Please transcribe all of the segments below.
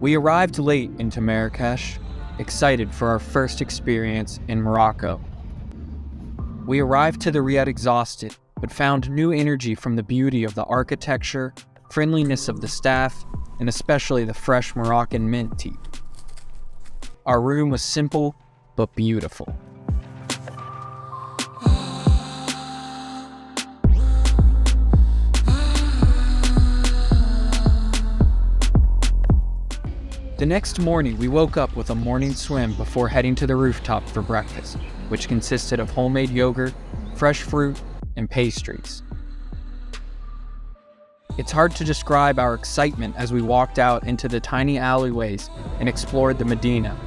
We arrived late into Marrakech, excited for our first experience in Morocco. We arrived to the Riyadh exhausted, but found new energy from the beauty of the architecture, friendliness of the staff, and especially the fresh Moroccan mint tea. Our room was simple, but beautiful. The next morning, we woke up with a morning swim before heading to the rooftop for breakfast, which consisted of homemade yogurt, fresh fruit, and pastries. It's hard to describe our excitement as we walked out into the tiny alleyways and explored the Medina.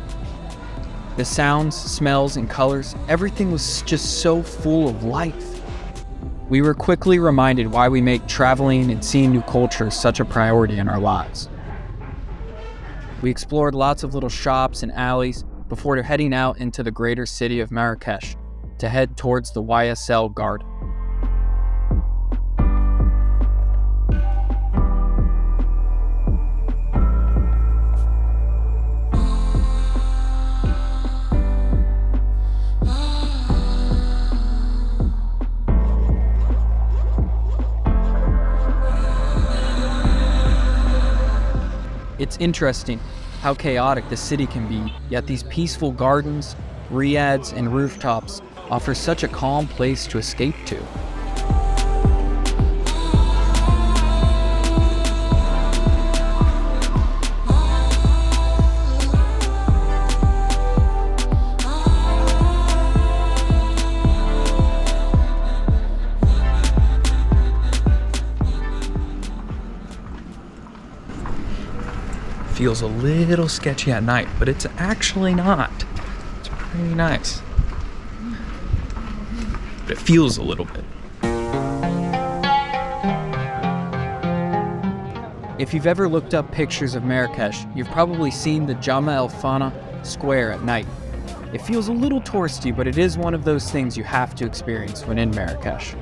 The sounds, smells, and colors, everything was just so full of life. We were quickly reminded why we make traveling and seeing new cultures such a priority in our lives. We explored lots of little shops and alleys before heading out into the greater city of Marrakech to head towards the YSL Garden. It's interesting how chaotic the city can be, yet these peaceful gardens, riads, and rooftops offer such a calm place to escape to. Feels a little sketchy at night, but it's actually not. It's pretty nice. But it feels a little bit. If you've ever looked up pictures of Marrakech, you've probably seen the Jama El Fana square at night. It feels a little touristy, but it is one of those things you have to experience when in Marrakech.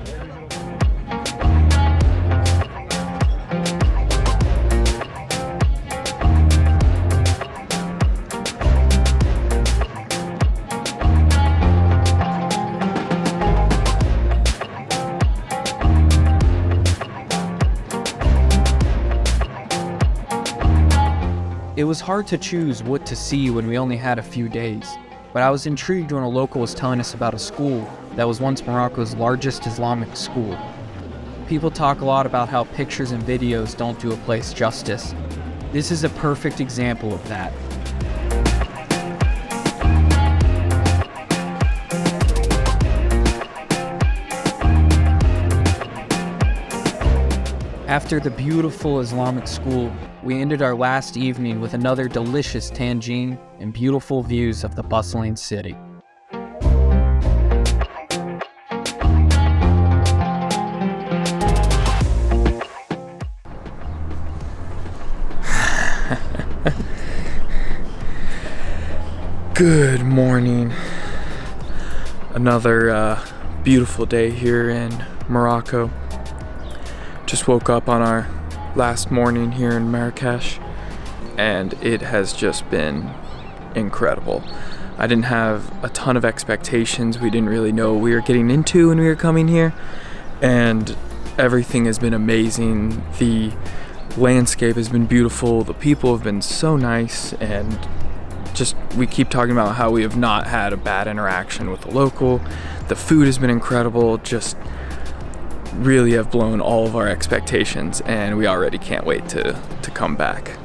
It was hard to choose what to see when we only had a few days, but I was intrigued when a local was telling us about a school that was once Morocco's largest Islamic school. People talk a lot about how pictures and videos don't do a place justice. This is a perfect example of that. After the beautiful Islamic school, we ended our last evening with another delicious tangine and beautiful views of the bustling city. Good morning. Another beautiful day here in Morocco. Just woke up on our last morning here in Marrakech, and it has just been incredible. I didn't have a ton of expectations. We didn't really know what we were getting into when we were coming here, and everything has been amazing. The landscape has been beautiful. The people have been so nice, and just we keep talking about how we have not had a bad interaction with the local. The food has been incredible. Just really have blown all of our expectations, and we already can't wait to come back.